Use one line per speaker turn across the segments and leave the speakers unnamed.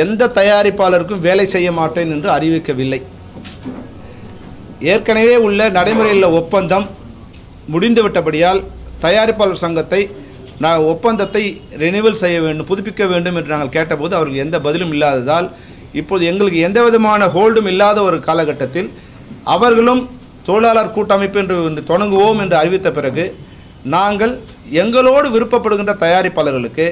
எந்த தயாரிப்பாளருக்கும் வேலை செய்ய மாட்டேன் என்று அறிவிக்கவில்லை. ஏற்கனவே உள்ள நடைமுறையில் ஒப்பந்தம் முடிந்துவிட்டபடியால் தயாரிப்பாளர் சங்கத்தை ஒப்பந்தத்தை ரெனிவல் செய்ய வேண்டும், புதுப்பிக்க வேண்டும் என்று நாங்கள் கேட்டபோது அவர்கள் எந்த பதிலும் இல்லாததால் இப்போது எங்களுக்கு எந்த விதமான ஹோல்டும் இல்லாத ஒரு காலகட்டத்தில் அவர்களும் தொழிலாளர் கூட்டமைப்பு என்று தொடங்குவோம் என்று அறிவித்த பிறகு நாங்கள் எங்களோடு விருப்பப்படுகின்ற தயாரிப்பாளர்களுக்கு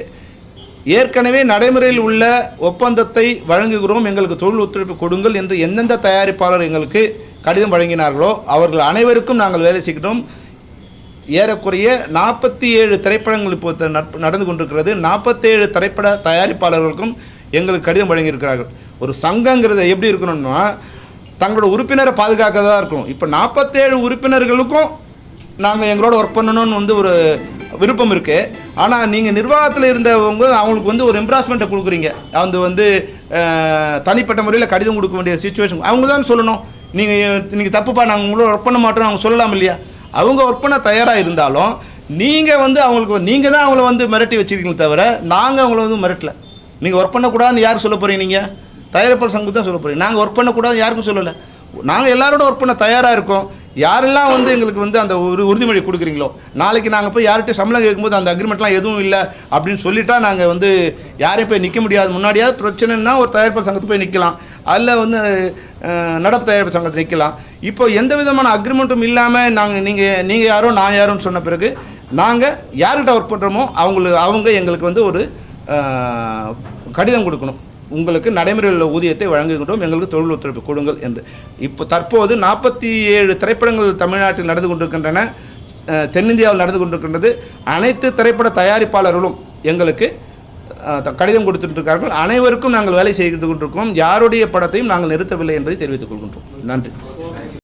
ஏற்கனவே நடைமுறையில் உள்ள ஒப்பந்தத்தை வழங்குகிறோம், எங்களுக்கு தொழில் ஒத்துழைப்பு கொடுங்கள் என்று எந்தெந்த தயாரிப்பாளர் எங்களுக்கு கடிதம் வழங்கினார்களோ அவர்கள் அனைவருக்கும் நாங்கள் வேலை செய்கிறோம். ஏறக்குறைய 47 திரைப்படங்கள் இப்போது நடந்து கொண்டிருக்கிறது. 47 திரைப்பட தயாரிப்பாளர்களுக்கும் எங்களுக்கு கடிதம் வழங்கியிருக்கிறார்கள். ஒரு சங்கங்கிறது எப்படி இருக்கணும்னா தங்களோட உறுப்பினரை பாதுகாக்கதான் இருக்கணும். இப்போ 47 உறுப்பினர்களுக்கும் நாங்கள் எங்களோட ஒர்க் பண்ணணும்னு ஒரு விருப்பம் இருக்குது. ஆனால் நீங்கள் நிர்வாகத்தில் இருந்தவங்க அவங்களுக்கு ஒரு எம்ப்ராஸ்மெண்ட்டை கொடுக்குறீங்க. தனிப்பட்ட முறையில் கடிதம் கொடுக்க வேண்டிய சிச்சுவேஷன் அவங்க தான் சொல்லணும். நீங்கள் தப்புப்பா, நாங்கள் உங்களோட ஒர்க் பண்ண மாட்டோம் அவங்க சொல்லலாம் இல்லையா? அவங்க ஒர்க் பண்ண தயாராக இருந்தாலும் நீங்கள் அவங்களுக்கு நீங்கள் தான் அவங்கள மிரட்டி வச்சுருக்கீங்களே தவிர நாங்கள் அவங்கள மிரட்டல. நீங்கள் ஒர்க் பண்ணக்கூடாதுன்னு யார் சொல்ல போகிறீங்க? நீங்கள் தயாரிப்பாளர் சங்கத்து தான் சொல்ல போகிறீங்க. நாங்கள் ஒர்க் பண்ணக்கூடாது யாருக்கும் சொல்லலை. நாங்கள் எல்லாரோட ஒர்க் பண்ண தயாராக இருக்கோம். யாரெல்லாம் எங்களுக்கு அந்த ஒரு உறுதிமொழி கொடுக்குறீங்களோ நாளைக்கு நாங்கள் போய் யார்கிட்ட சம்பளம் கேட்கும்போது அந்த அக்ரிமெண்ட்லாம் எதுவும் இல்லை அப்படின்னு சொல்லிட்டா நாங்கள் யாரையும் போய் நிற்க முடியாது. முன்னாடியாவது பிரச்சனைன்னா ஒரு தயாரிப்பாளர் சங்கத்துக்கு போய் நிற்கலாம், அதில் நடப்பு தயாரிப்பு சங்கத்தை நிற்கலாம். இப்போ எந்த விதமான அக்ரிமெண்ட்டும் இல்லாமல் நீங்கள் யாரோ நான் யாரோன்னு சொன்ன பிறகு நாங்கள் யார்கிட்ட ஒர்க் பண்ணுறோமோ அவங்க எங்களுக்கு ஒரு கடிதம் கொடுக்கணும், உங்களுக்கு நடைமுறையில் உள்ள ஊதியத்தை வழங்குகின்றோம், எங்களுக்கு தொழில் ஒத்துழைப்பு கொடுங்கள் என்று. இப்போ தற்போது 47 திரைப்படங்கள் தமிழ்நாட்டில் நடந்து கொண்டிருக்கின்றன, தென்னிந்தியாவில் நடந்து கொண்டிருக்கின்றது. அனைத்து திரைப்பட தயாரிப்பாளர்களும் எங்களுக்கு கடிதம் கொடுத்துருக்கார்கள். அனைவருக்கும் நாங்கள் வேலை செய்து கொண்டிருக்கிறோம். யாருடைய படத்தையும் நாங்கள் நிறுத்தவில்லை என்பதை தெரிவித்துக் கொள்கின்றோம். நன்றி.